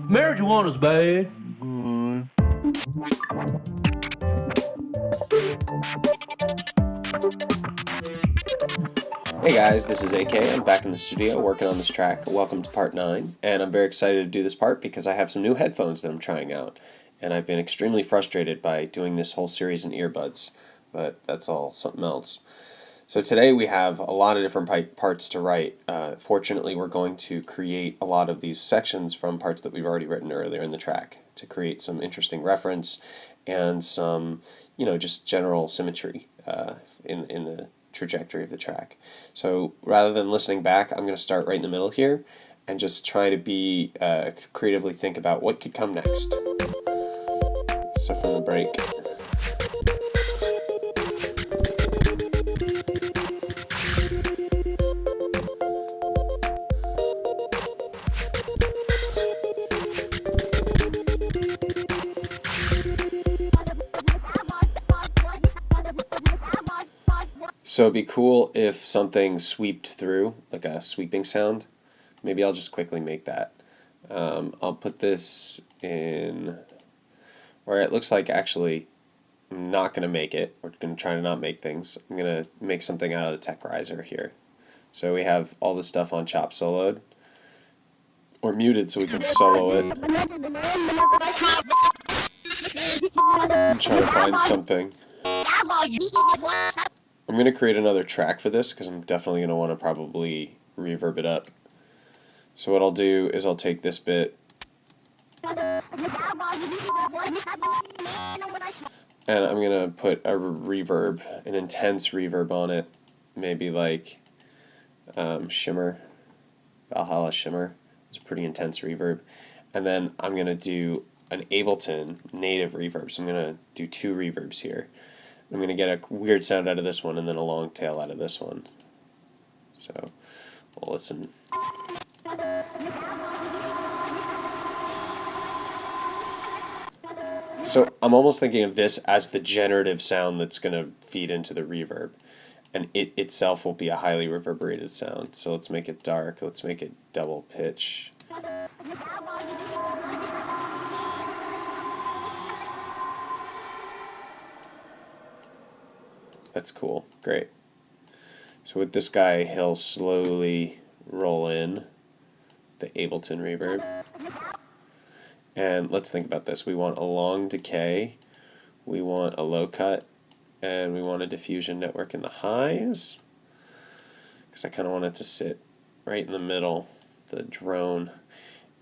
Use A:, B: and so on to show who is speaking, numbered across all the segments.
A: Marijuana's bad.
B: Hey guys, this is AK. I'm back in the studio working on this track. Welcome to part 9, and I'm very excited to do this part because I have some new headphones that I'm trying out, and I've been extremely frustrated by doing this whole series in earbuds, but that's all something else. So today we have a lot of different parts to write. Fortunately, we're going to create a lot of these sections from parts that we've already written earlier in the track to create some interesting reference and some, just general symmetry in the trajectory of the track. So rather than listening back, I'm going to start right in the middle here and just try to be creatively think about what could come next. So from the break. So it'd be cool if something sweeped through, like a sweeping sound. Maybe I'll just quickly make that. I'll put this in where it looks like actually I'm not going to make it. We're going to try to not make things. I'm going to make something out of the tech riser here. So we have all the stuff on chop soloed or muted so we can solo it. I'm trying to find something. I'm going to create another track for this because I'm definitely going to want to probably reverb it up. So what I'll do is I'll take this bit and I'm going to put a reverb, an intense reverb on it, maybe like Shimmer, Valhalla Shimmer. It's a pretty intense reverb. And then I'm going to do an Ableton native reverb. So I'm going to do 2 reverbs here. I'm going to get a weird sound out of this one and then a long tail out of this one. So we'll listen. So I'm almost thinking of this as the generative sound that's going to feed into the reverb. And it itself will be a highly reverberated sound. So let's make it dark. Let's make it double pitch. That's cool. Great. So with this guy, he'll slowly roll in the Ableton reverb. And let's think about this. We want a long decay, we want a low cut, and we want a diffusion network in the highs. Because I kind of want it to sit right in the middle, the drone.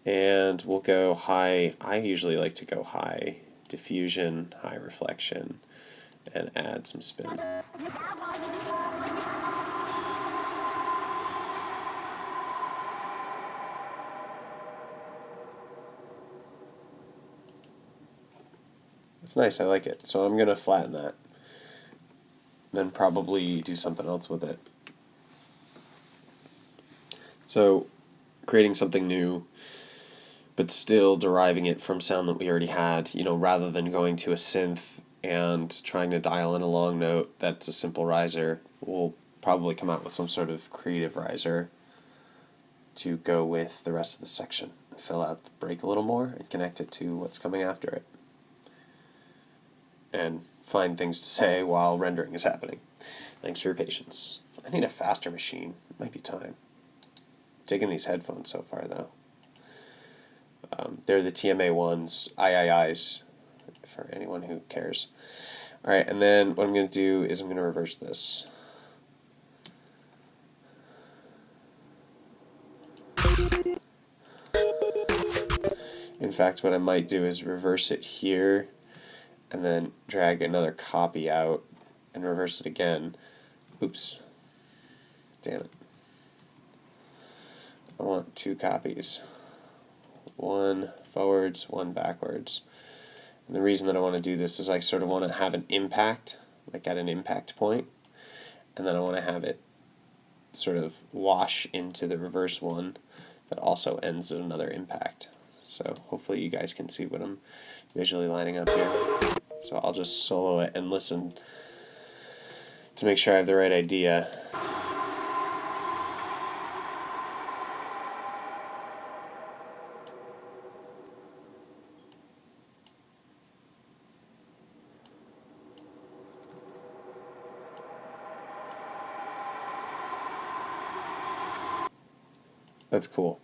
B: And we'll go high. I usually like to go high diffusion, high reflection, and add some spin. It's nice, I like it. So I'm going to flatten that. Then probably do something else with it. So creating something new, but still deriving it from sound that we already had, rather than going to a synth and trying to dial in a long note that's a simple riser. We'll probably come out with some sort of creative riser to go with the rest of the section. Fill out the break a little more and connect it to what's coming after it. And find things to say while rendering is happening. Thanks for your patience. I need a faster machine. It might be time. Digging these headphones so far, though. They're the TMA ones, IIIs, for anyone who cares. Alright, and then what I'm going to do is I'm going to reverse this. In fact, what I might do is reverse it here, and then drag another copy out, and reverse it again. Oops. Damn it. I want 2 copies. 1 forwards, 1 backwards. And the reason that I want to do this is I sort of want to have an impact, like at an impact point, and then I want to have it sort of wash into the reverse one that also ends at another impact. So hopefully you guys can see what I'm visually lining up here. So I'll just solo it and listen to make sure I have the right idea. That's cool.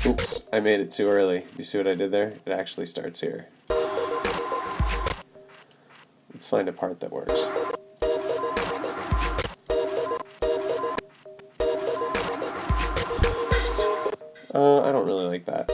B: Oops, I made it too early. Do you see what I did there? It actually starts here. Let's find a part that works. I don't really like that.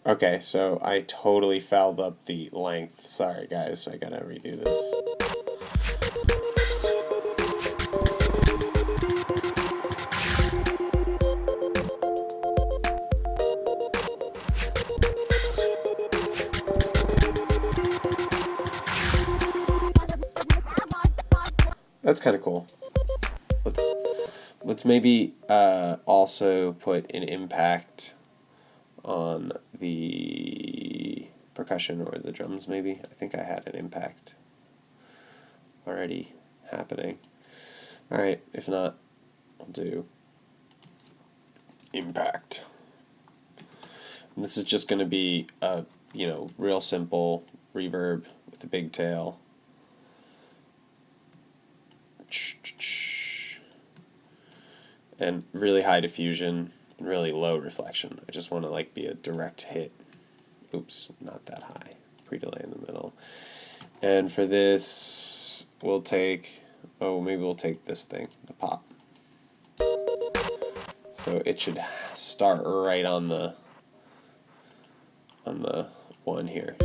B: Okay, so I totally fouled up the length. Sorry guys, I gotta redo this. That's kind of cool. Let's maybe also put an impact on the percussion or the drums maybe. I think I had an impact already happening. Alright, if not, I'll do impact. And this is just going to be a, real simple reverb with a big tail. And really high diffusion and really low reflection. I just want to be a direct hit. Oops, not that high. Pre-delay in the middle. And for this, we'll take, maybe we'll take this thing, the pop. So it should start right on the one here.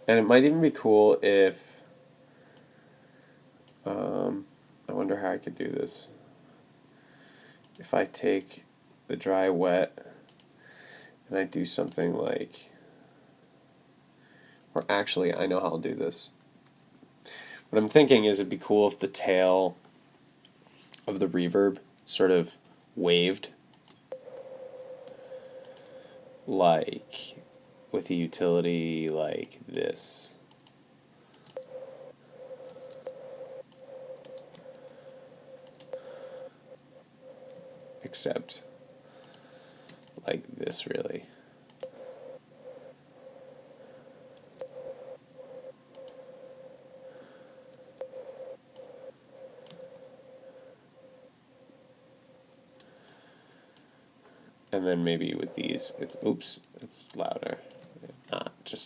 B: And it might even be cool if, I wonder how I could do this. If I take the dry wet and I do something like, or actually I know how I'll do this. What I'm thinking is it'd be cool if the tail of the reverb sort of waved like with a utility like this. Except like this, really. And then maybe with these, it's louder.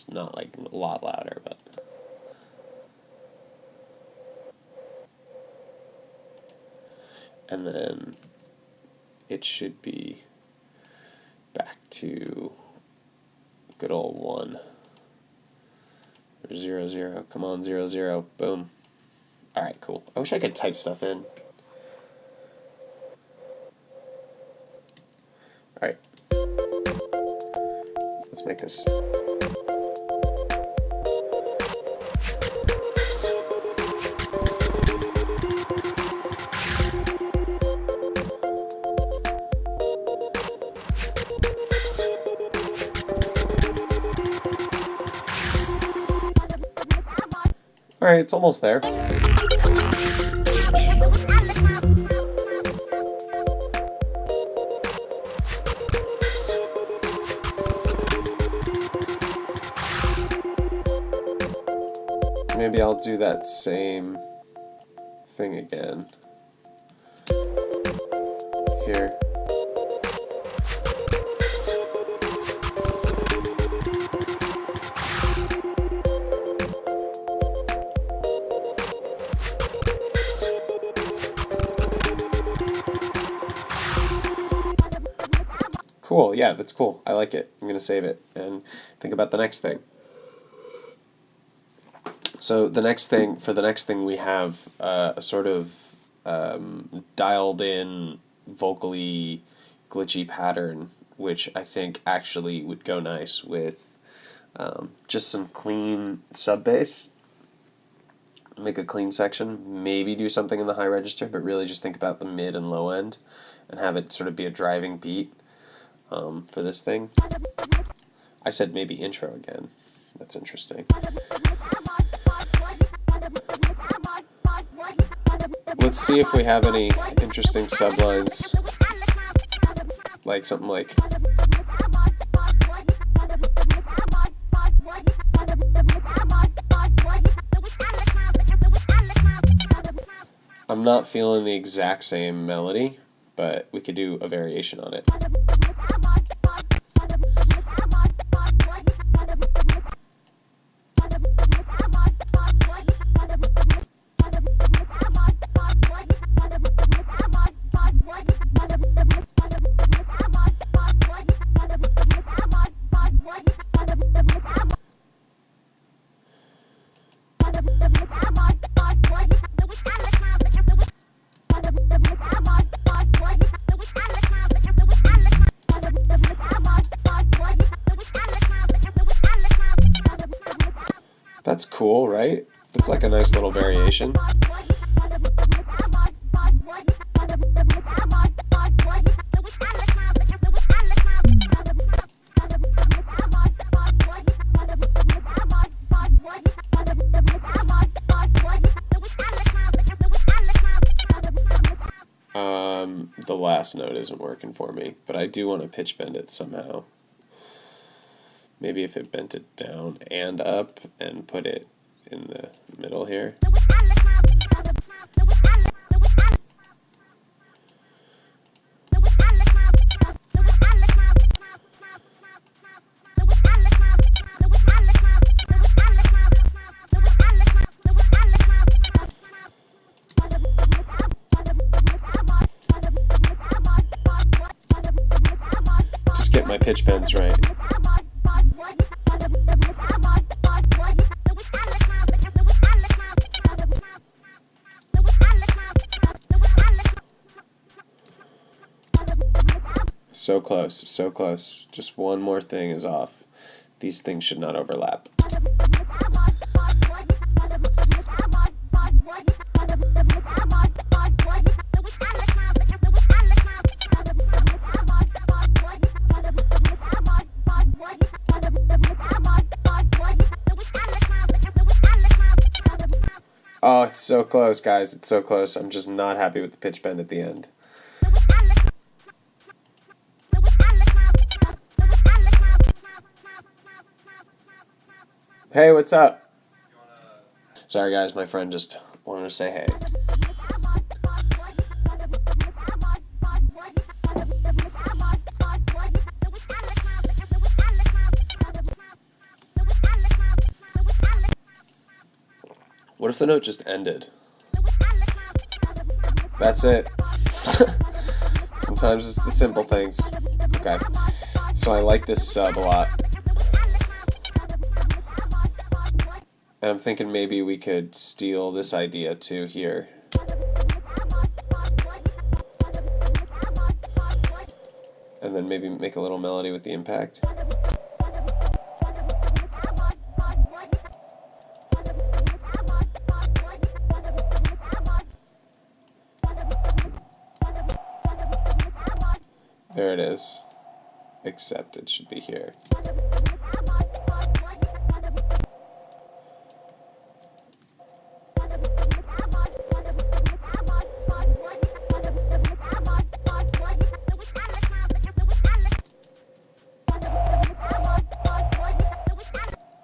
B: Not like a lot louder, but. And then it should be back to good old 1 or 0 0. Come on, 0 0. Boom. All right, cool. I wish I could type stuff in. All right. Let's make this. All right, it's almost there. Maybe I'll do that same thing again. Here. Cool, yeah, that's cool. I like it. I'm going to save it and think about the next thing. So the next thing we have a sort of dialed in vocally glitchy pattern, which I think actually would go nice with just some clean sub bass. make a clean section, maybe do something in the high register, but really just think about the mid and low end and have it sort of be a driving beat for this thing. I said maybe intro again. That's interesting. Let's see if we have any interesting sublines, like something like... I'm not feeling the exact same melody, but we could do a variation on it. That's cool, right? It's like a nice little variation. The last note isn't working for me, but I do want to pitch bend it somehow. Maybe if it bent it down and up and put it in the middle here. Just get my pitch bends right. So close, so close. Just one more thing is off. These things should not overlap. Oh, it's so close, guys. It's so close. I'm just not happy with the pitch bend at the end. Hey, what's up? Sorry guys, my friend just wanted to say hey. What if the note just ended? That's it. Sometimes it's the simple things. Okay, so I like this sub a lot. And I'm thinking maybe we could steal this idea too here. And then maybe make a little melody with the impact. There it is. Except it should be here.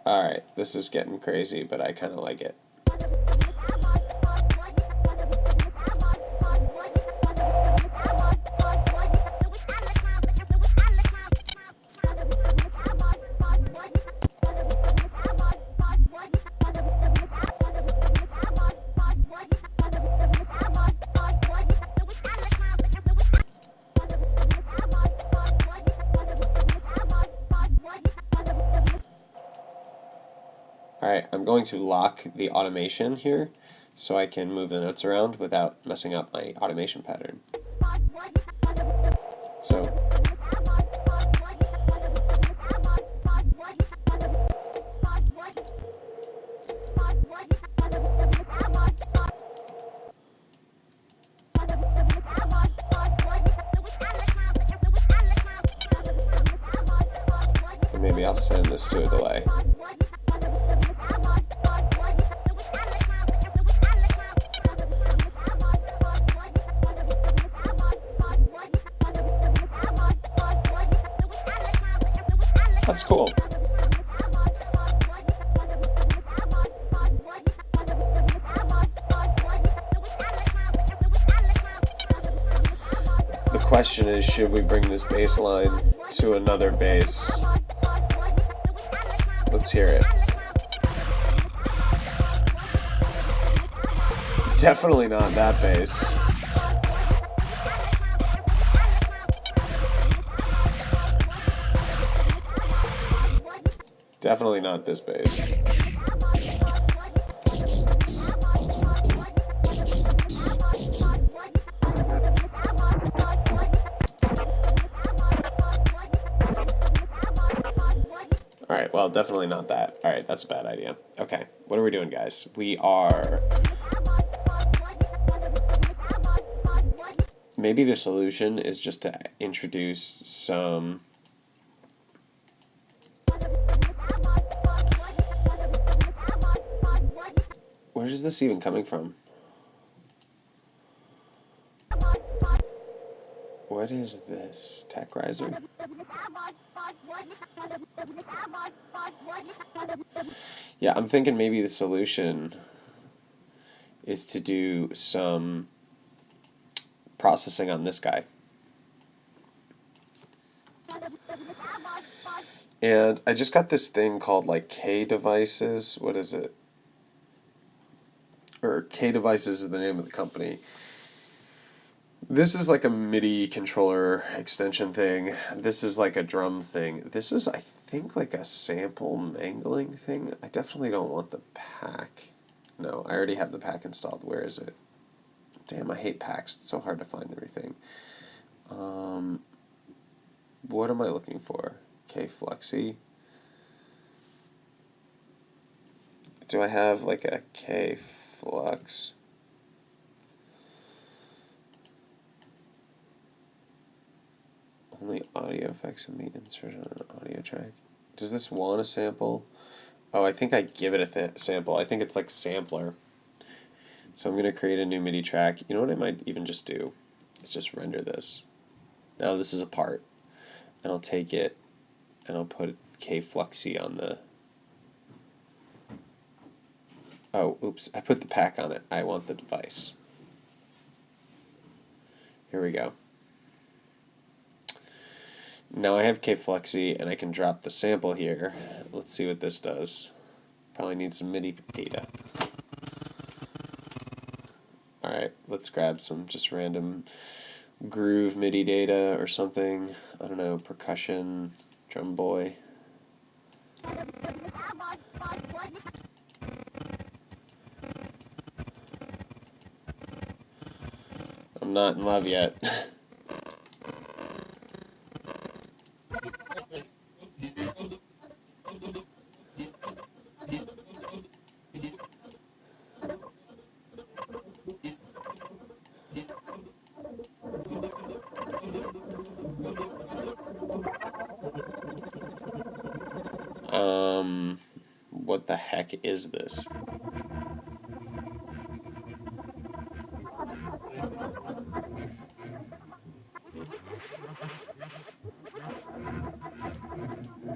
B: Alright, this is getting crazy, but I kind of like it. Alright, I'm going to lock the automation here so I can move the notes around without messing up my automation pattern. So, this to a delay. That's cool. The question is, should we bring this bass line to another bass? Let's hear it. Definitely not that bass. Definitely not this bass. Alright, well, definitely not that. Alright, that's a bad idea. Okay, what are we doing, guys? We are... Maybe the solution is just to introduce some... Where is this even coming from? What is this? Tech riser? Yeah, I'm thinking maybe the solution is to do some processing on this guy. And I just got this thing called like K devices. What is it? Or K devices is the name of the company. This is like a MIDI controller extension thing. This is like a drum thing. This is, I think, like a sample mangling thing. I definitely don't want the pack. No, I already have the pack installed. Where is it? Damn, I hate packs. It's so hard to find everything. What am I looking for? K-Flexi. Do I have like a K-Flux? Only audio effects can be inserted on an audio track. Does this want a sample? Oh, I think I give it a sample. I think it's like sampler. So I'm going to create a new MIDI track. You know what I might even just do? Is just render this. Now this is a part. And I'll take it and I'll put K-Fluxy on the... Oh, oops. I put the pack on it. I want the device. Here we go. Now I have K-Flexi and I can drop the sample here. Let's see what this does. Probably need some MIDI data. Alright, let's grab some just random groove MIDI data or something. I don't know, percussion, drum boy. I'm not in love yet. What the heck is this?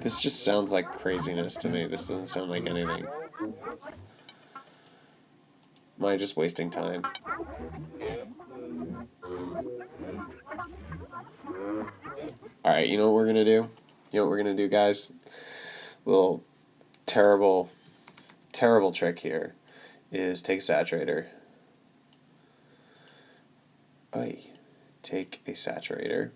B: This just sounds like craziness to me. This doesn't sound like anything. Am I just wasting time? Alright, you know what we're gonna do? You know what we're gonna do, guys? Little terrible trick here is take a saturator. Take a saturator.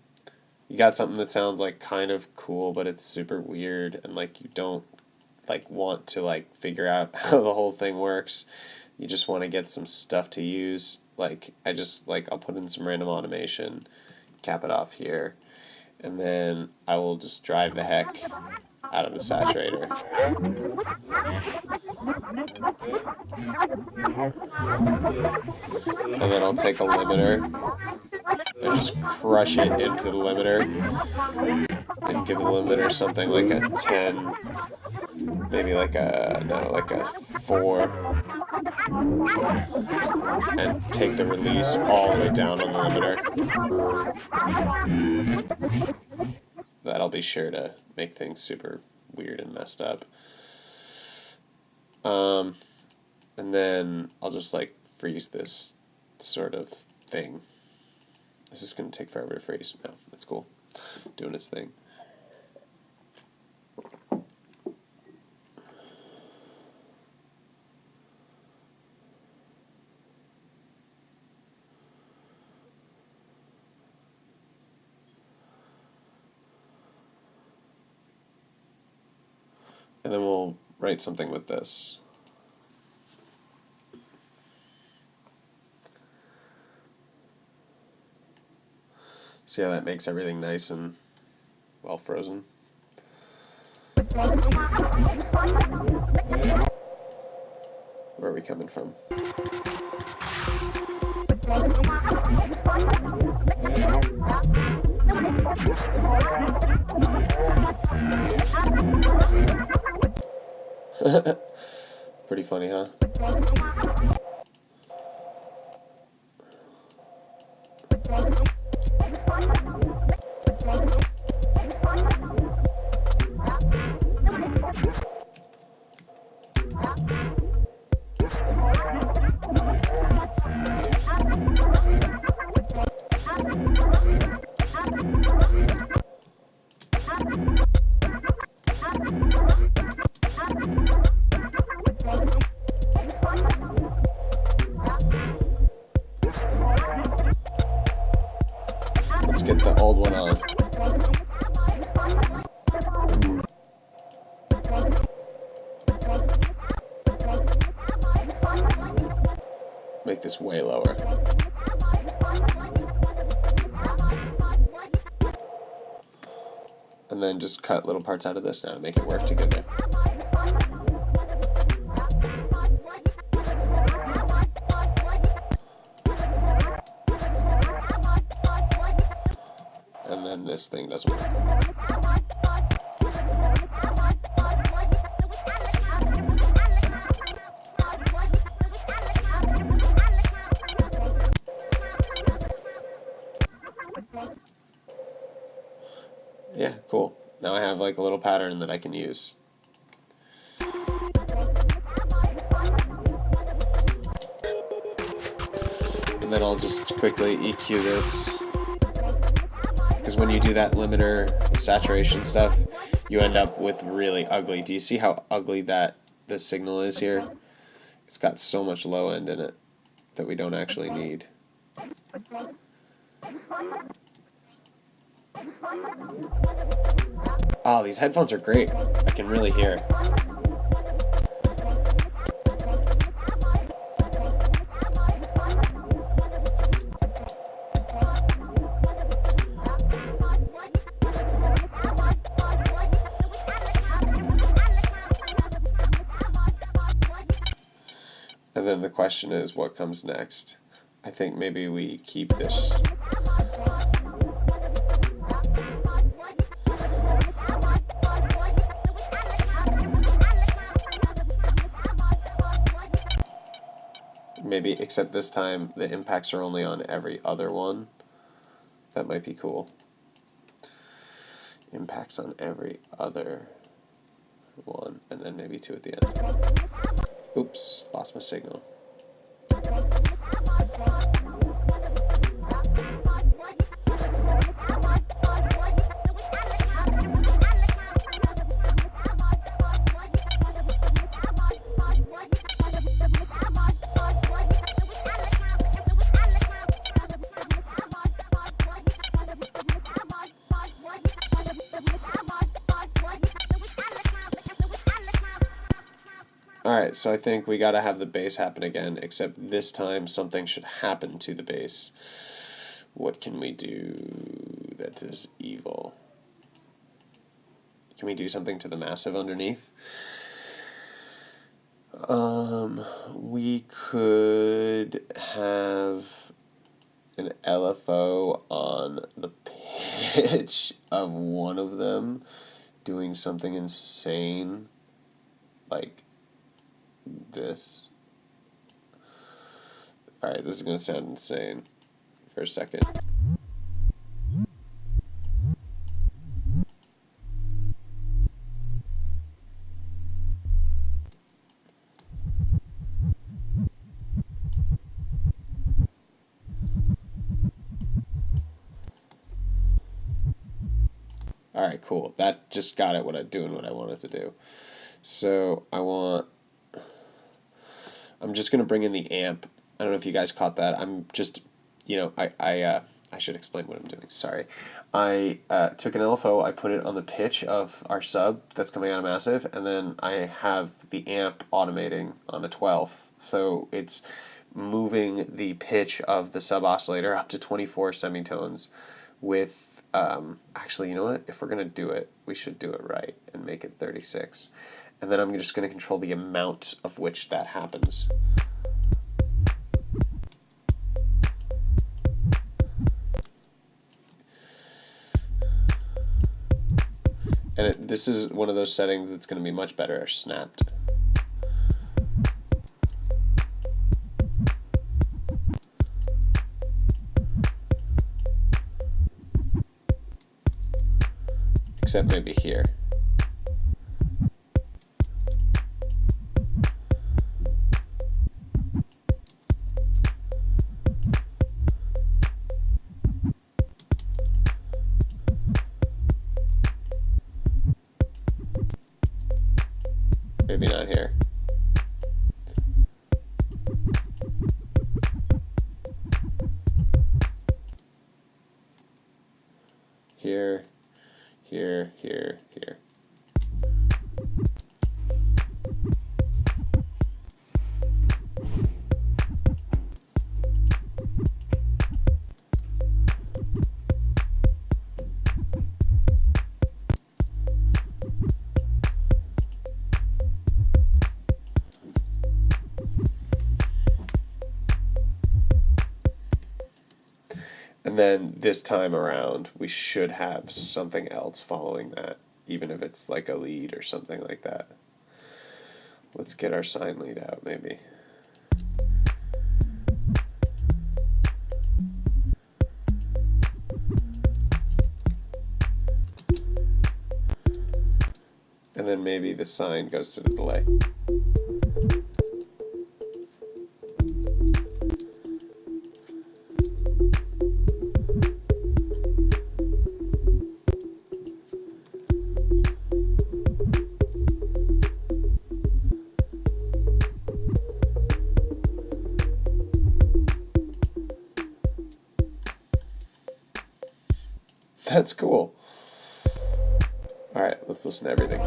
B: You got something that sounds like kind of cool, but it's super weird, and like you don't like want to like figure out how the whole thing works. You just want to get some stuff to use. Like I'll put in some random automation, cap it off here, and then I will just drive the heck out of the saturator. And then I'll take a limiter and just crush it into the limiter. and give the limiter something like a 10, maybe like a, no, like a 4, and take the release all the way down on the limiter. That'll be sure to make things super weird and messed up. And then I'll just like freeze this sort of thing. This is going to take forever to freeze. No, that's cool. Doing its thing. And then we'll write something with this. See how that makes everything nice and well frozen? Where are we coming from? Pretty funny, huh? Let's get the old one on. Make this way lower. And then just cut little parts out of this now to make it work together. And then this thing doesn't work. Yeah, cool. Now I have like a little pattern that I can use. And then I'll just quickly EQ this. Because when you do that limiter saturation stuff, you end up with really ugly. Do you see how ugly the signal is here? It's got so much low end in it that we don't actually need. Oh, these headphones are great. I can really hear it. And then the question is, what comes next? I think maybe we keep this. Maybe, except this time, the impacts are only on every other one. That might be cool. Impacts on every other one, and then maybe 2 at the end. Oops, lost my signal. Alright, so I think we gotta have the bass happen again, except this time something should happen to the bass. What can we do that is evil? Can we do something to the massive underneath? We could have an LFO on the pitch of one of them doing something insane like this. Alright, this is going to sound insane for a second. Alright, cool. That just got it doing what I wanted to do. So I'm just going to bring in the amp. I don't know if you guys caught that. I'm just, I should explain what I'm doing. Sorry. I took an LFO, I put it on the pitch of our sub that's coming out of Massive, and then I have the amp automating on a 12th. So it's moving the pitch of the sub oscillator up to 24 semitones with, actually, you know what? If we're going to do it, we should do it right and make it 36. And then I'm just going to control the amount of which that happens. And this is one of those settings that's going to be much better snapped. Except maybe here. Maybe not here. Here, here, here, here. And then this time around, we should have something else following that, even if it's like a lead or something like that. Let's get our sine lead out, maybe. And then maybe the sine goes to the delay. That's cool. All right, let's listen to everything.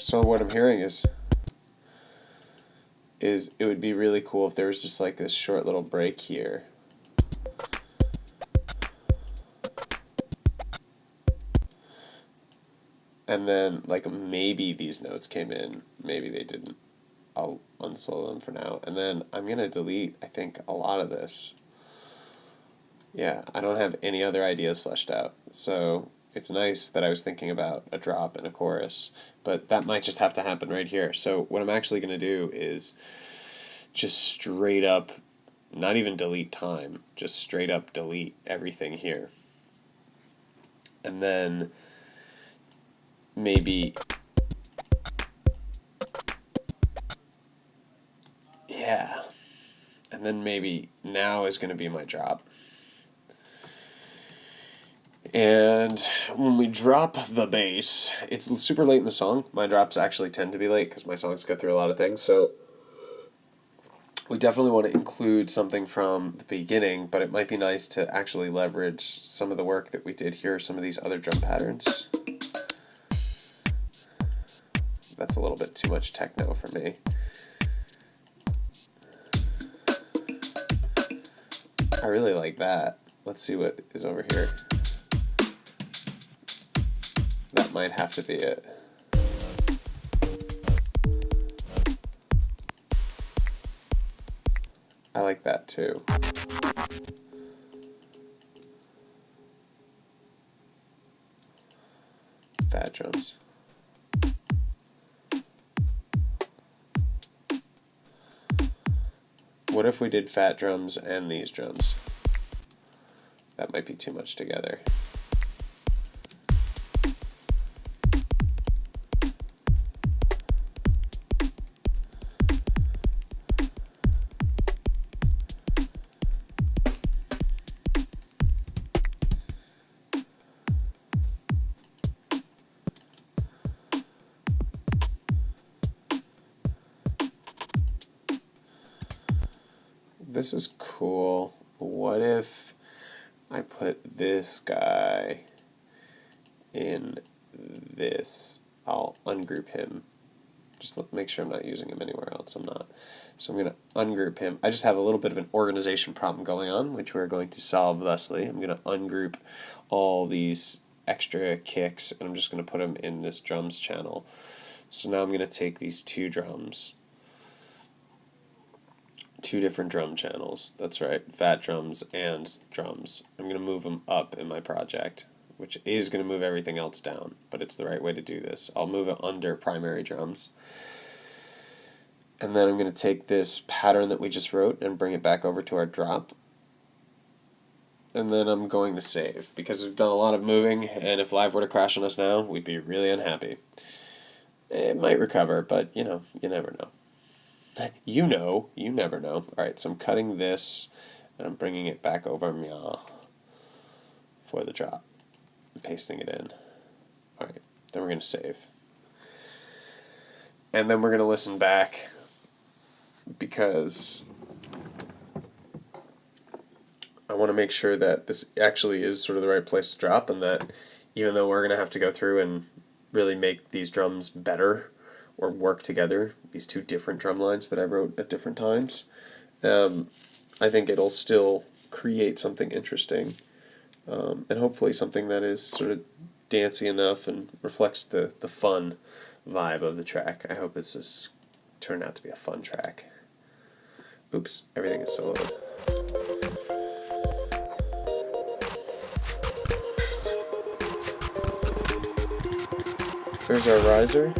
B: So what I'm hearing is it would be really cool if there was just like this short little break here. And then like maybe these notes came in, maybe they didn't. I'll unsolo them for now. And then I'm going to delete, I think, a lot of this. Yeah, I don't have any other ideas fleshed out. So it's nice that I was thinking about a drop and a chorus, but that might just have to happen right here. So what I'm actually going to do is just straight up, not even delete time, just straight up delete everything here. And then maybe, yeah, and then maybe now is going to be my drop. And when we drop the bass, it's super late in the song. My drops actually tend to be late because my songs go through a lot of things. So we definitely want to include something from the beginning, but it might be nice to actually leverage some of the work that we did here, some of these other drum patterns. That's a little bit too much techno for me. I really like that. Let's see what is over here. That might have to be it. I like that too. Fat drums. What if we did fat drums and these drums? That might be too much together. This is cool. What if I put this guy in this? I'll ungroup him. Just make sure I'm not using him anywhere else. I'm not. So I'm going to ungroup him. I just have a little bit of an organization problem going on, which we're going to solve thusly. I'm going to ungroup all these extra kicks, and I'm just going to put them in this drums channel. So now I'm going to take these two drums, two different drum channels. That's right, fat drums and drums. I'm going to move them up in my project, which is going to move everything else down, but it's the right way to do this. I'll move it under primary drums. And then I'm going to take this pattern that we just wrote and bring it back over to our drop. And then I'm going to save, because we've done a lot of moving, and if Live were to crash on us now, we'd be really unhappy. It might recover, but you never know. You never know. Alright, so I'm cutting this, and I'm bringing it back over for the drop. I'm pasting it in. Alright, then we're going to save. And then we're going to listen back, because I want to make sure that this actually is sort of the right place to drop, and that even though we're going to have to go through and really make these drums better, or work together, these two different drum lines that I wrote at different times, I think it'll still create something interesting, and hopefully something that is sort of dancey enough and reflects the fun vibe of the track. I hope this is turned out to be a fun track. Oops, everything is soloed. There's our riser.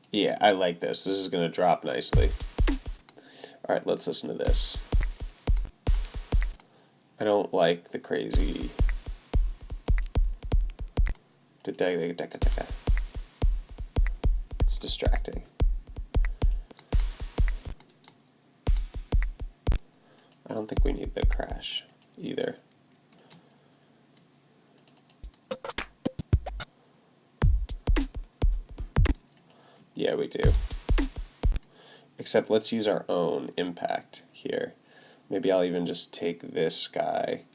B: Yeah, I like this. This is going to drop nicely. Alright, let's listen to this. I don't like the crazy... It's distracting. I don't think we need the crash either. Yeah, we do. Except let's use our own impact here. Maybe I'll even just take this guy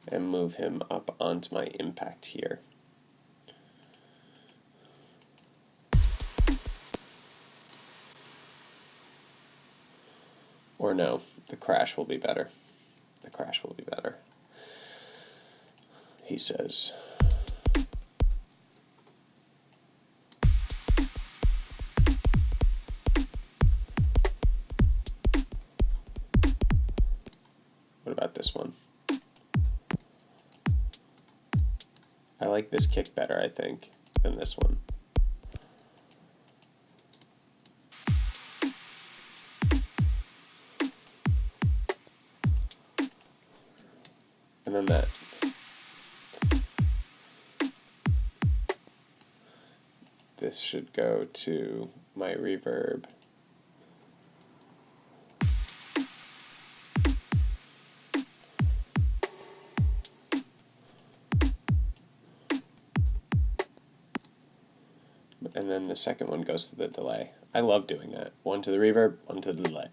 B: and move him up onto my impact here. Or no, the crash will be better. The crash will be better, he says. about this one. I like this kick better, I think, than this one. And then that. This should go to my reverb. And then the second one goes to the delay. I love doing that. One to the reverb, one to the delay.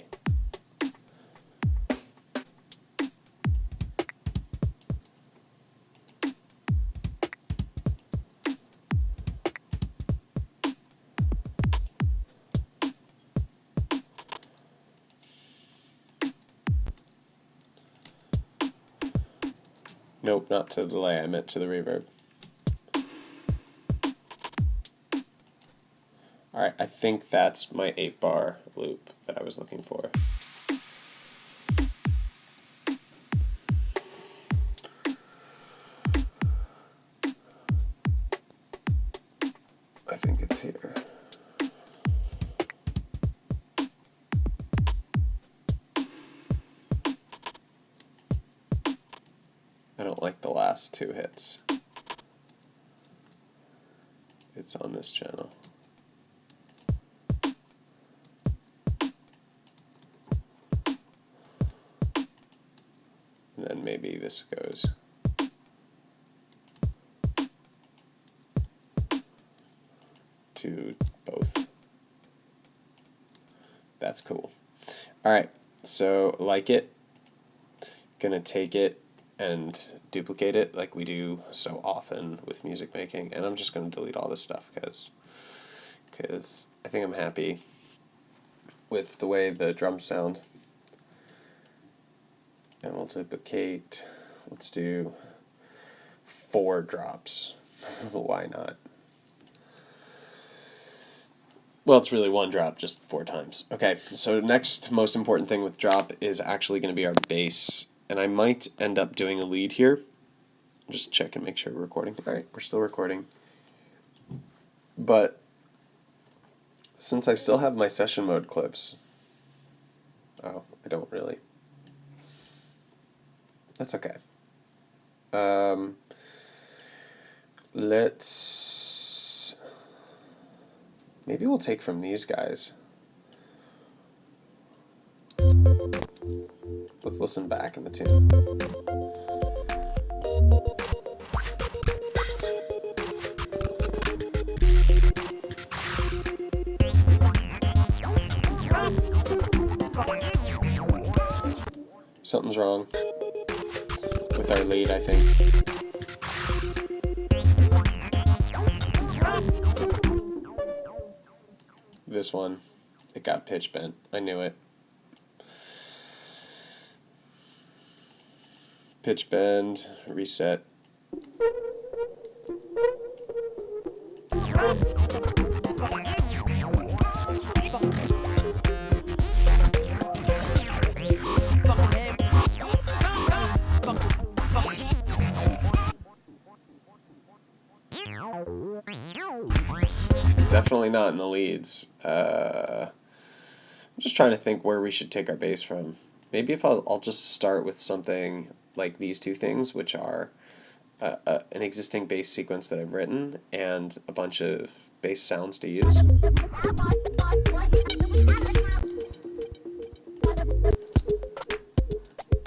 B: Nope, not to the delay, I meant to the reverb. Alright, I think that's my 8-bar loop that I was looking for. I think it's here. I don't like the last 2 hits. It's on this channel. And then maybe this goes. To both. That's cool. Alright, so like it. Gonna take it and duplicate it like we do so often with music making, and I'm just going to delete all this stuff because I think I'm happy with the way the drums sound. And we'll duplicate, let's do 4 drops. Why not? Well, it's really 1 drop, just 4 times. Okay, so next most important thing with drop is actually going to be our bass. And I might end up doing a lead here. Just check and make sure we're recording. Alright, we're still recording. But since I still have my session mode clips, I don't really. That's okay. Maybe we'll take from these guys. Let's listen back in the tune. Something's wrong with our lead, I think. This one, it got pitch bent. I knew it. Pitch bend, reset. Definitely not in the leads. I'm just trying to think where we should take our bass from. Maybe if I'll just start with something like these 2 things, which are an existing bass sequence that I've written and a bunch of bass sounds to use.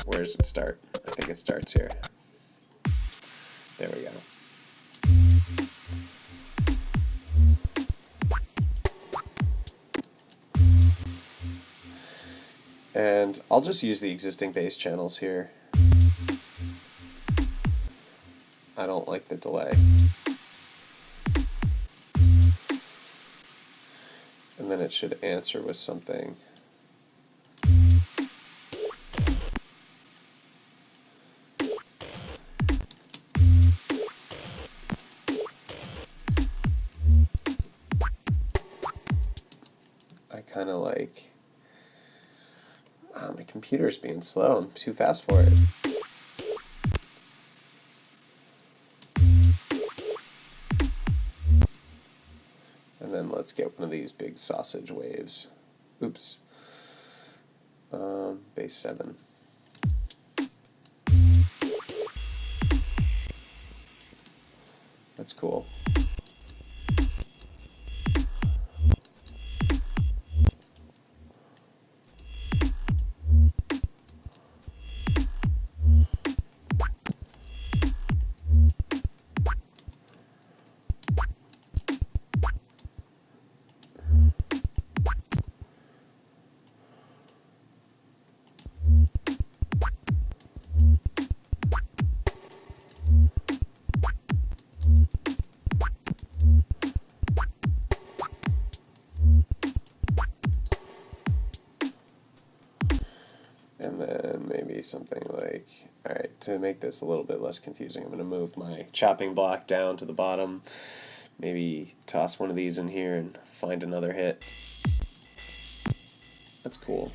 B: Where does it start? I think it starts here. There we go. And I'll just use the existing bass channels here. I don't like the delay. And then it should answer with something. I kind of like, my computer's being slow. I'm too fast for it. And then let's get one of these big sausage waves. Oops. Base 7. That's cool. And then maybe something like, alright, to make this a little bit less confusing, I'm going to move my chopping block down to the bottom. Maybe toss one of these in here and find another hit. That's cool.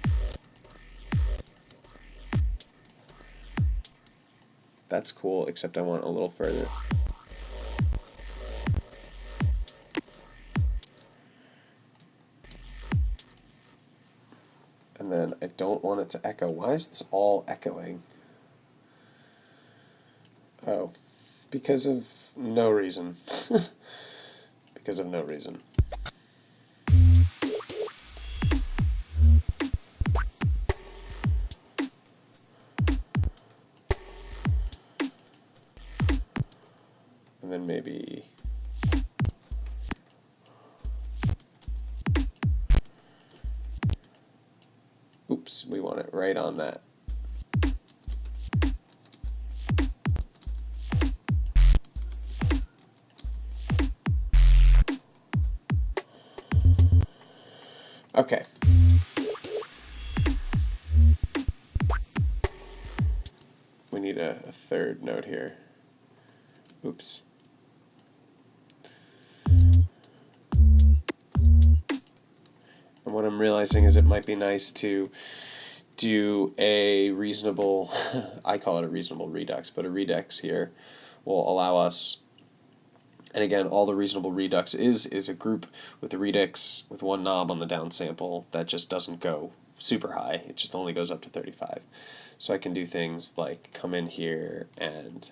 B: That's cool, except I want a little further. And then I don't want it to echo. Why is this all echoing? Oh, because of no reason. Because of no reason. And then maybe oops, we want it right on that. Okay. We need a third note here. Oops. And what I'm realizing is it might be nice to do a reasonable, I call it a reasonable redux, but a redux here will allow us, and again, all the reasonable redux is a group with a redux with one knob on the downsample that just doesn't go super high. It just only goes up to 35. So I can do things like come in here and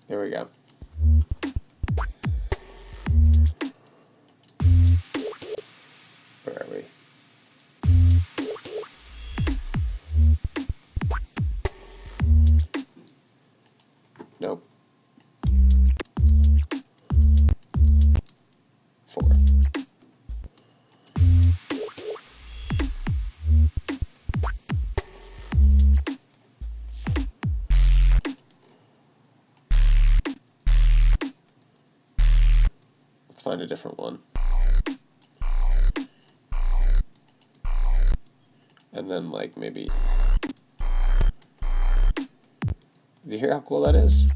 B: there we go. Where are we? Nope. 4. Let's find a different one. And then like maybe, do you hear how cool that is?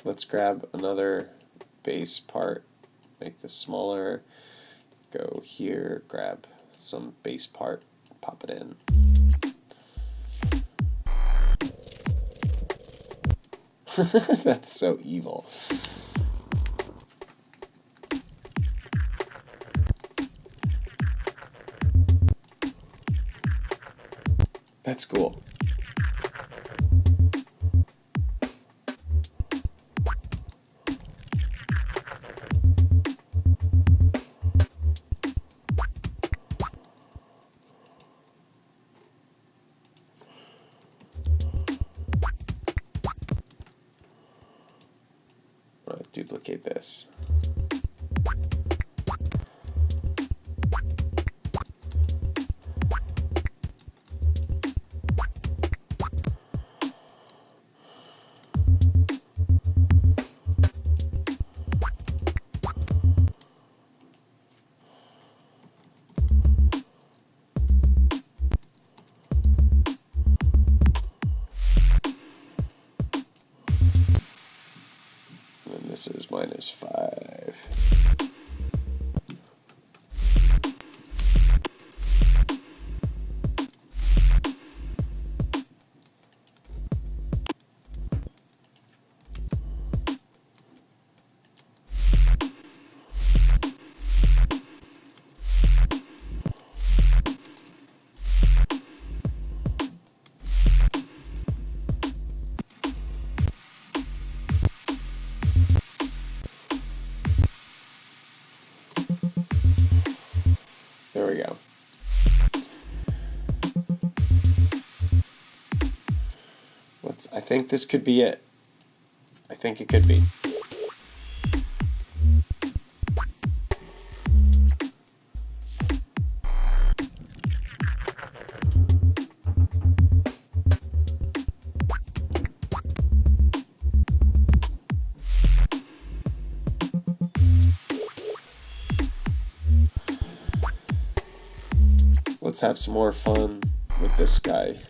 B: Let's grab another bass part, make this smaller, go here, grab some bass part, pop it in. That's so evil. That's cool. I'm going to duplicate this. this is -5. There we go. I think this could be it. I think it could be. Let's have some more fun with this guy.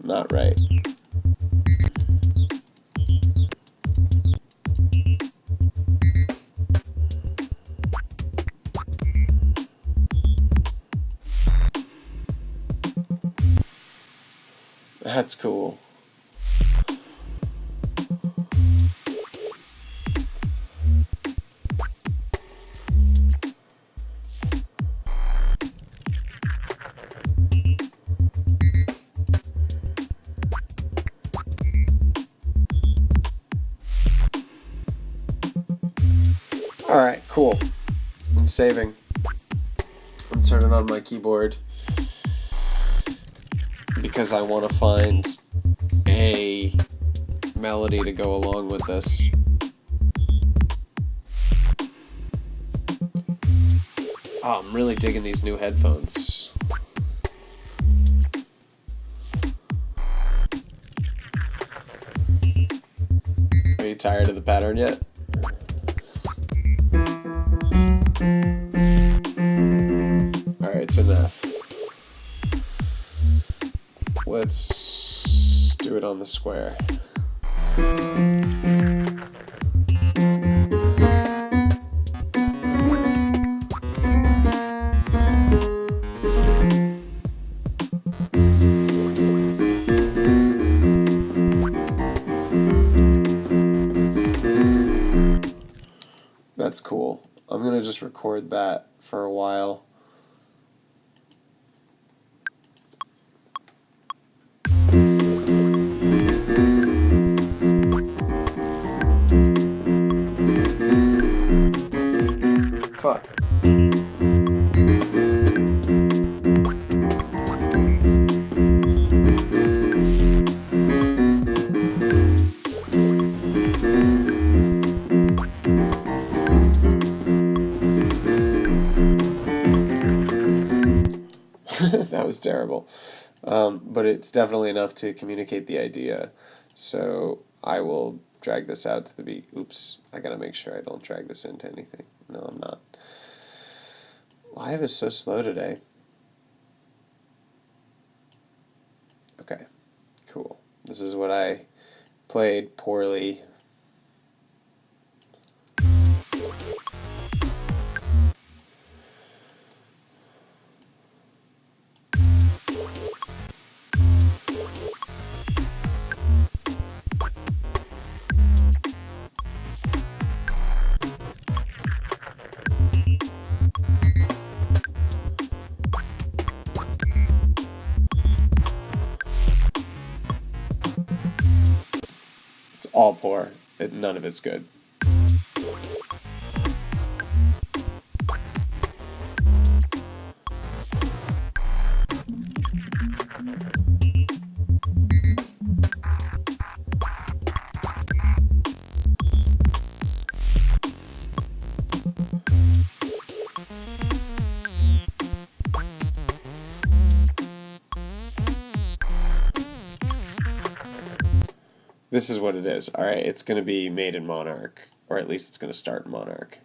B: Not right. That's cool. Alright, cool. I'm saving. I'm turning on my keyboard because I want to find a melody to go along with this. Oh, I'm really digging these new headphones. Are you tired of the pattern yet? Alright, it's enough. Let's do it on the square. That's cool. I'm gonna just record that for a while. Fuck. That was terrible. But it's definitely enough to communicate the idea. So I will drag this out to the beat. Oops, I gotta make sure I don't drag this into anything. No, I'm not. Live is so slow today. Okay, cool. This is what I played poorly. All poor. None of it's good. This is what it is. Alright, it's going to be made in Monarch, or at least it's going to start in Monarch.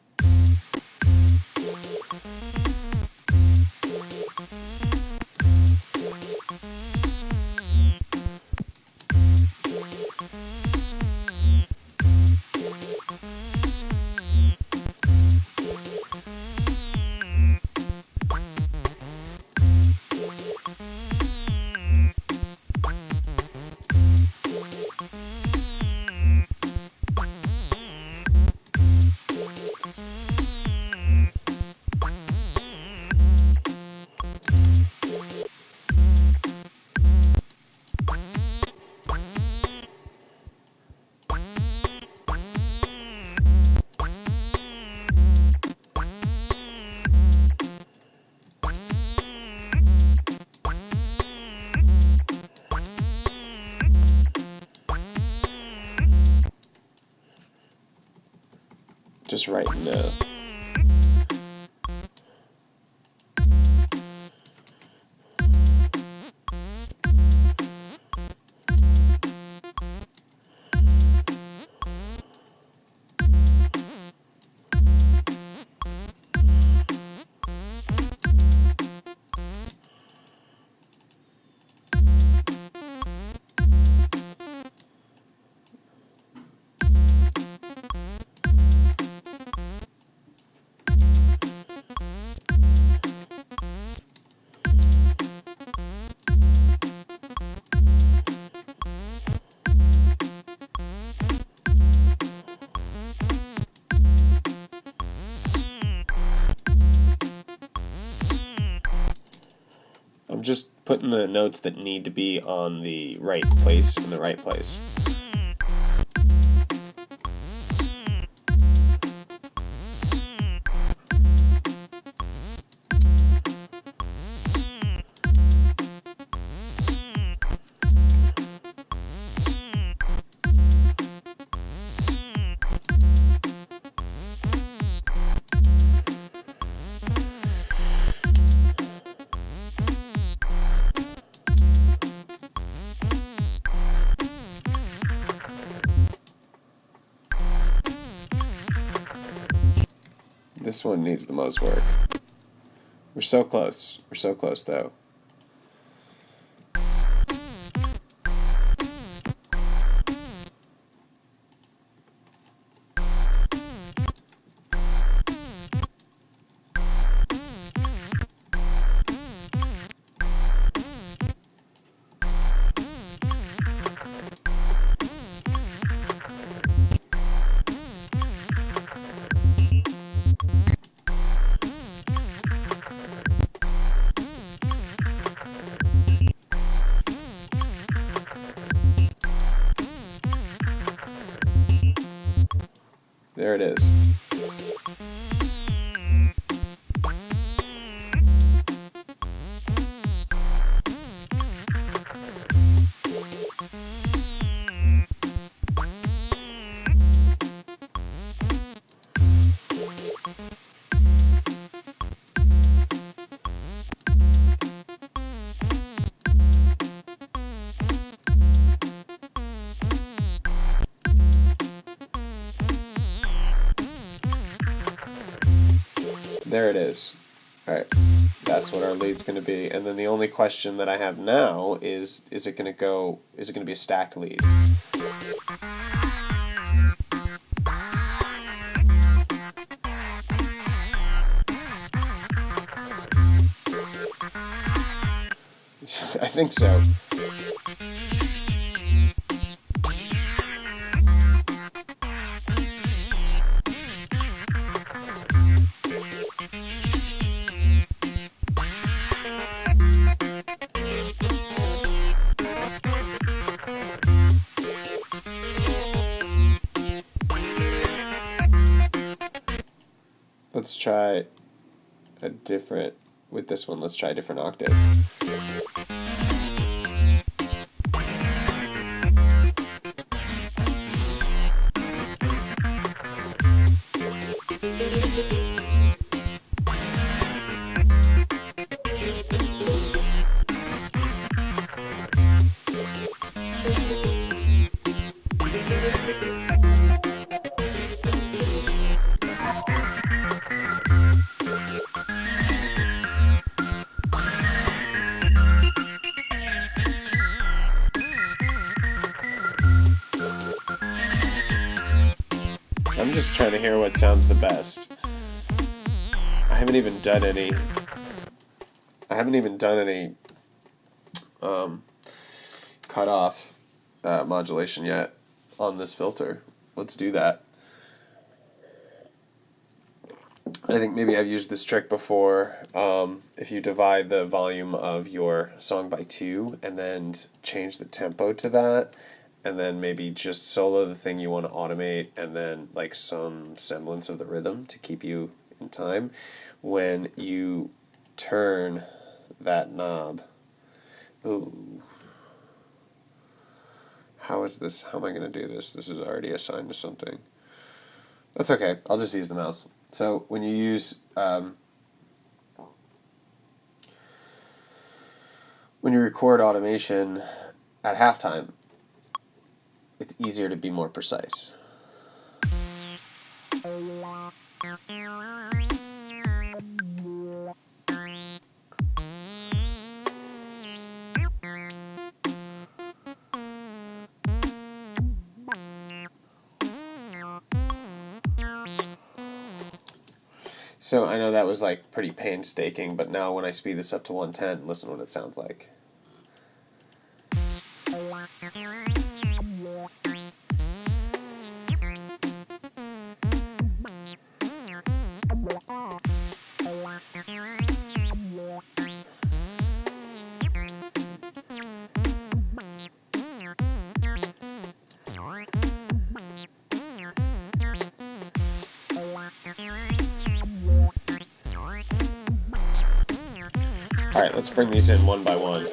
B: Just right now. I'm just putting the notes that need to be on the right place in the right place. This one needs the most work. We're so close. We're so close, though. There it is. There it is. Alright, that's what our lead's going to be. And then the only question that I have now is it going to be a stacked lead? I think so. Let's try a different, with this one, let's try a different octave. trying to hear what sounds the best. I haven't even done any cutoff modulation yet on this filter. Let's do that. I think maybe I've used this trick before. If you divide the volume of your song by 2 and then change the tempo to that, and then maybe just solo the thing you want to automate, and then like some semblance of the rhythm to keep you in time. When you turn that knob, ooh, how am I going to do this? This is already assigned to something. That's okay. I'll just use the mouse. So when you use when you record automation at halftime, it's easier to be more precise. So I know that was like pretty painstaking, but now when I speed this up to 110, listen to what it sounds like. Alright, let's bring these in one by one.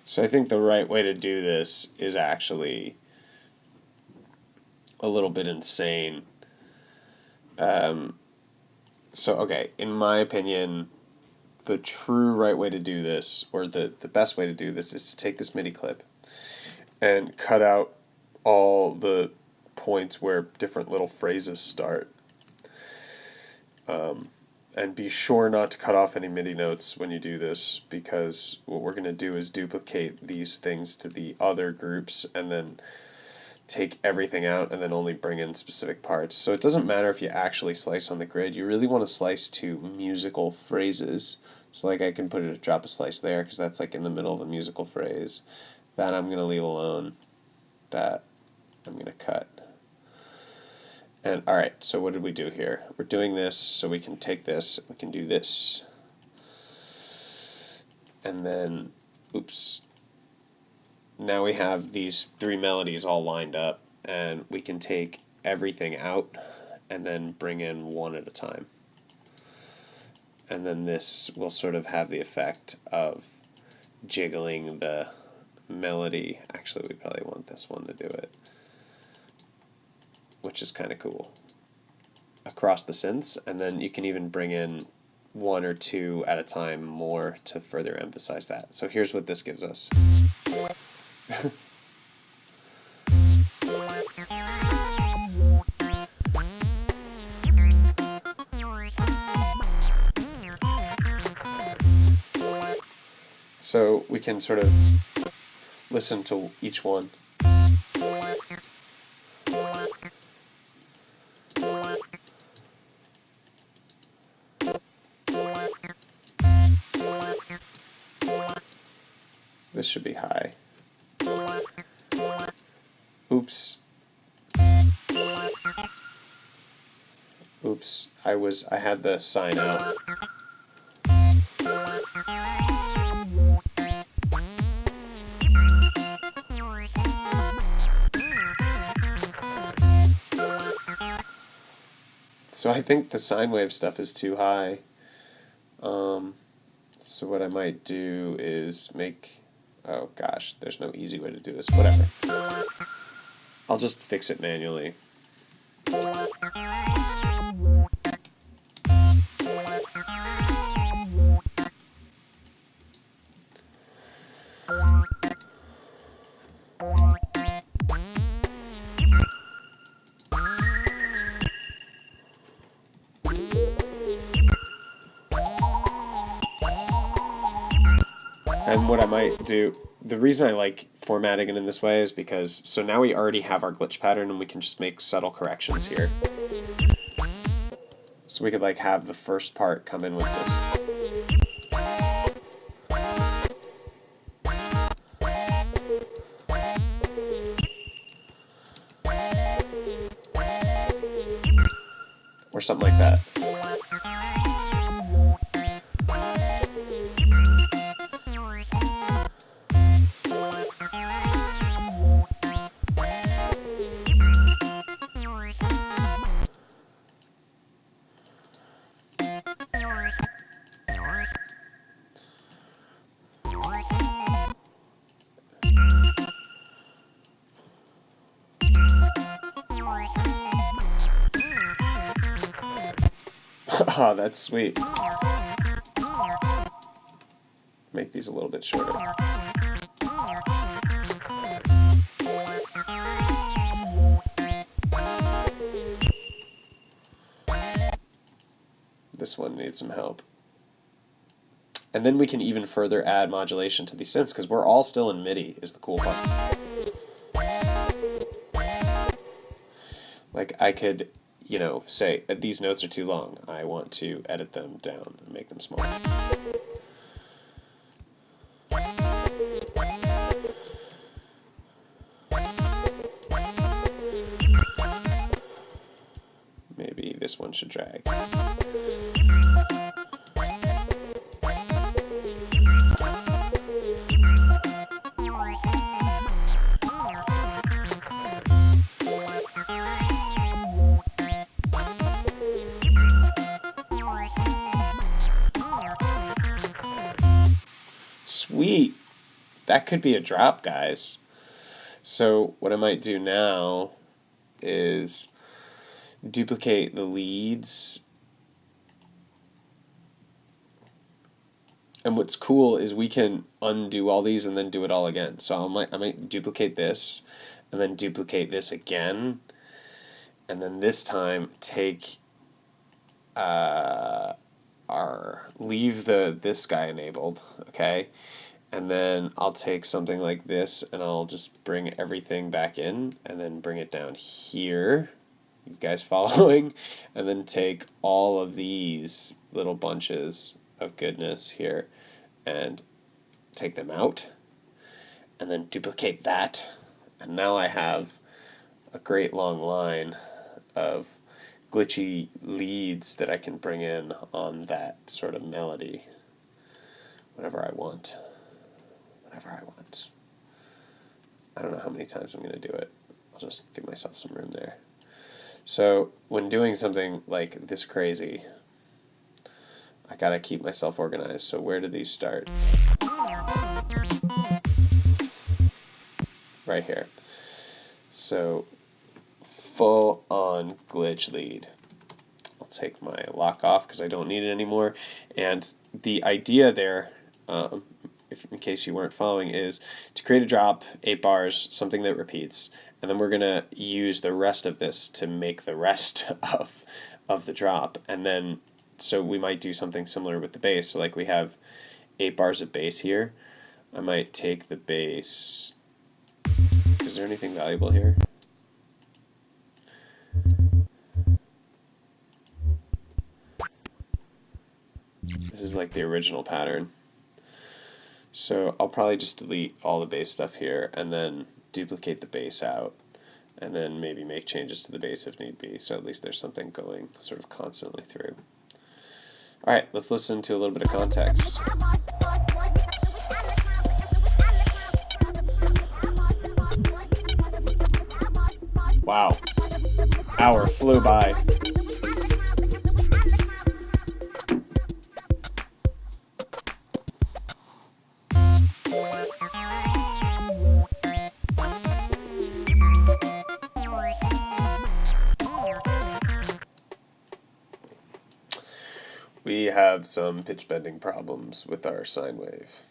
B: So I think the right way to do this is actually a little bit insane. Okay, in my opinion, the true right way to do this, or the best way to do this, is to take this MIDI clip and cut out all the points where different little phrases start. And be sure not to cut off any MIDI notes when you do this, because what we're going to do is duplicate these things to the other groups and then take everything out and then only bring in specific parts. So it doesn't matter if you actually slice on the grid. You really want to slice to musical phrases. So like I can drop a slice there because that's like in the middle of a musical phrase. That I'm going to leave alone. That I'm going to cut. And alright, so what did we do here? We're doing this so we can take this, we can do this. And then, oops. Now we have these 3 melodies all lined up, and we can take everything out and then bring in one at a time. And then this will sort of have the effect of jiggling the melody. Actually, we probably want this one to do it, which is kind of cool, across the synths. And then you can even bring in 1 or 2 at a time more to further emphasize that. So here's what this gives us. So we can sort of listen to each one. This should be high. Oops. Oops. I had the sign out. So I think the sine wave stuff is too high. So what I might do is make... Oh gosh, there's no easy way to do this. Whatever. I'll just fix it manually. And what I might do, the reason I like formatting it in this way is because, so now we already have our glitch pattern and we can just make subtle corrections here. So we could like have the first part come in with this. Or something like that. Oh, that's sweet. Make these a little bit shorter. This one needs some help. And then we can even further add modulation to these synths, because we're all still in MIDI, is the cool part. Like, I could, you know, say, these notes are too long. I want to edit them down and make them smaller. Maybe this one should drag. Sweet! That could be a drop, guys. So what I might do now is duplicate the leads. And what's cool is we can undo all these and then do it all again. So I might duplicate this and then duplicate this again. And then this time take leave this guy enabled, okay? And then I'll take something like this and I'll just bring everything back in and then bring it down here. You guys following? And then take all of these little bunches of goodness here and take them out and then duplicate that. And now I have a great long line of glitchy leads that I can bring in on that sort of melody whenever I want. Whenever I want. I don't know how many times I'm going to do it. I'll just give myself some room there. So when doing something like this crazy, I gotta keep myself organized. So where do these start? Right here. So full on glitch lead. I'll take my lock off because I don't need it anymore. And the idea there, in case you weren't following, is to create a drop, 8 bars, something that repeats, and then we're going to use the rest of this to make the rest of the drop. And then, so we might do something similar with the bass. So like we have 8 bars of bass here. I might take the bass. Is there anything valuable here? This is like the original pattern. So I'll probably just delete all the bass stuff here and then duplicate the bass out and then maybe make changes to the bass if need be, so at least there's something going sort of constantly through. Alright, let's listen to a little bit of context. Wow. Hour flew by. We have some pitch bending problems with our sine wave.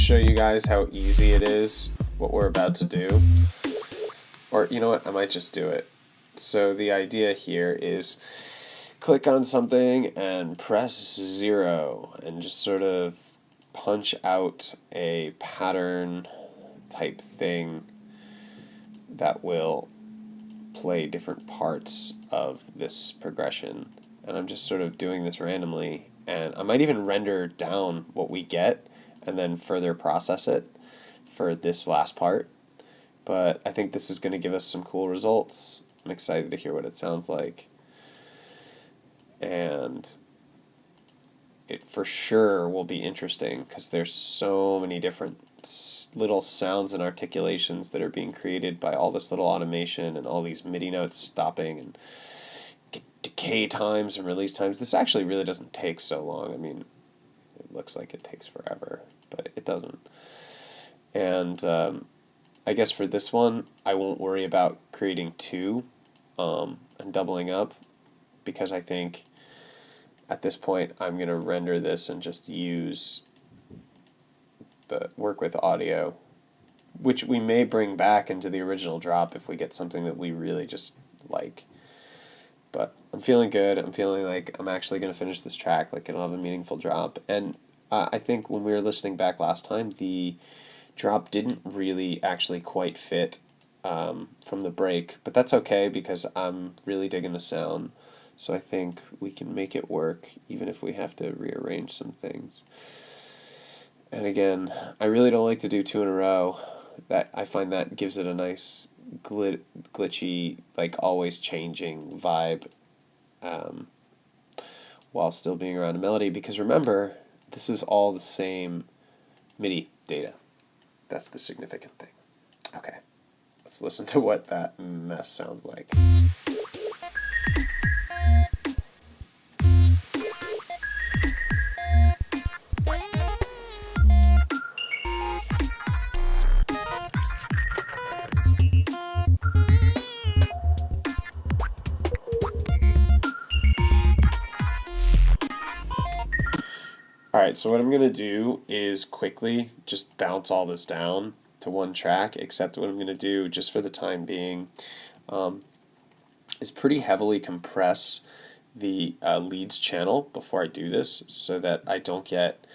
B: show you guys how easy it is, what we're about to do. Or, you know what, I might just do it. So the idea here is click on something and press 0 and just sort of punch out a pattern type thing that will play different parts of this progression. And I'm just sort of doing this randomly, and I might even render down what we get and then further process it for this last part. But I think this is going to give us some cool results. I'm excited to hear what it sounds like. And it for sure will be interesting because there's so many different little sounds and articulations that are being created by all this little automation and all these MIDI notes stopping and decay times and release times. This actually really doesn't take so long. I mean, it looks like it takes forever, but it doesn't. And I guess for this one, I won't worry about creating two and doubling up, because I think at this point I'm going to render this and just use the work with audio, which we may bring back into the original drop if we get something that we really just like. But I'm feeling good. I'm feeling like I'm actually going to finish this track, like it'll have a meaningful drop. And I think when we were listening back last time, the drop didn't really actually quite fit from the break, but that's okay because I'm really digging the sound. So I think we can make it work even if we have to rearrange some things. And again, I really don't like to do two in a row. That I find that gives it a nice glitchy, like always changing vibe while still being around a melody, because remember, this is all the same MIDI data. That's the significant thing. Okay, let's listen to what that mess sounds like. Alright, so what I'm going to do is quickly just bounce all this down to one track, except what I'm going to do, just for the time being, is pretty heavily compress the leads channel before I do this, so that I don't get,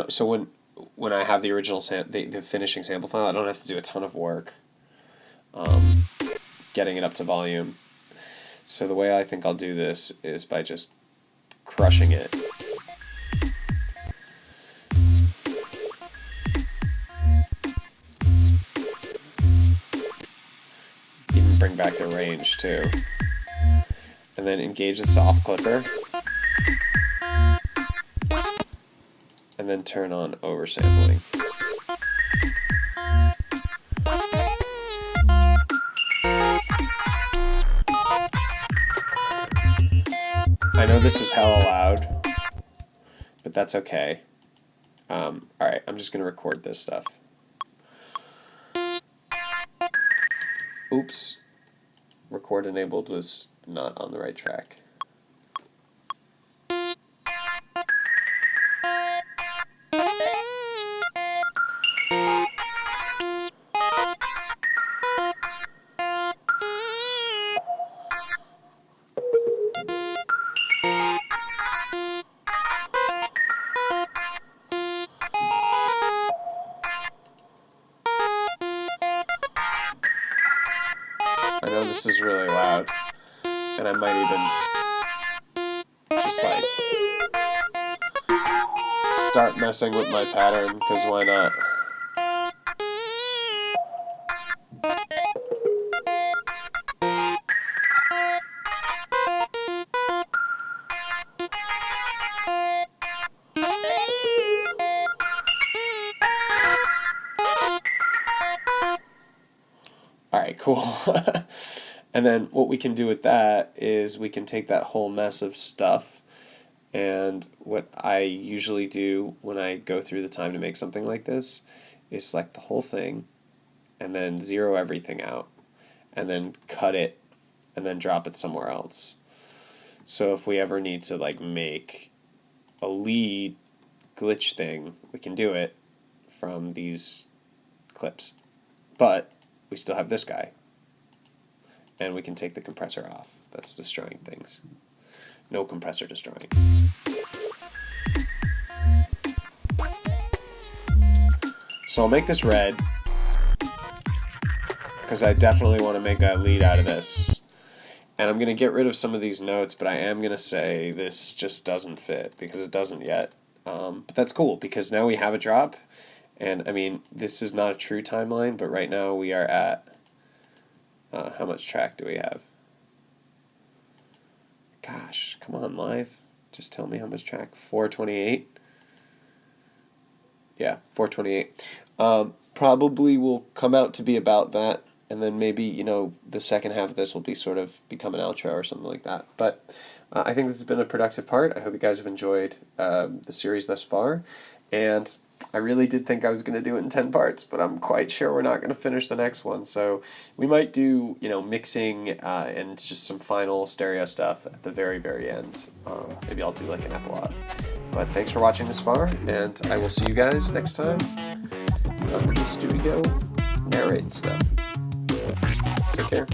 B: so when I have the original the finishing sample file, I don't have to do a ton of work getting it up to volume. So the way I think I'll do this is by just crushing it. Bring back the range too, and then engage the soft clipper, and then turn on oversampling. I know this is hella loud, but that's okay. Alright, I'm just going to record this stuff. Oops. Record enabled was not on the right track. I know this is really loud, and I might even just like start messing with my pattern, because why not? Alright, cool. And then what we can do with that is we can take that whole mess of stuff, and what I usually do when I go through the time to make something like this is select the whole thing and then zero everything out and then cut it and then drop it somewhere else. So if we ever need to like make a lead glitch thing, we can do it from these clips. But we still have this guy. And we can take the compressor off. That's destroying things. No compressor destroying. So I'll make this red, because I definitely want to make a lead out of this. And I'm going to get rid of some of these notes, but I am going to say this just doesn't fit, because it doesn't yet. But that's cool, because now we have a drop. And, I mean, this is not a true timeline, but right now we are at... how much track do we have? Gosh, come on, live. Just tell me how much track. 428? Yeah, 428. Probably will come out to be about that, and then maybe, you know, the second half of this will be sort of become an outro or something like that. But I think this has been a productive part. I hope you guys have enjoyed the series thus far, and I really did think I was going to do it in 10 parts, but I'm quite sure we're not going to finish the next one. So we might do, you know, mixing and just some final stereo stuff at the very, very end. Maybe I'll do like an epilogue. But thanks for watching this far, and I will see you guys next time in the studio narrating stuff. Take care.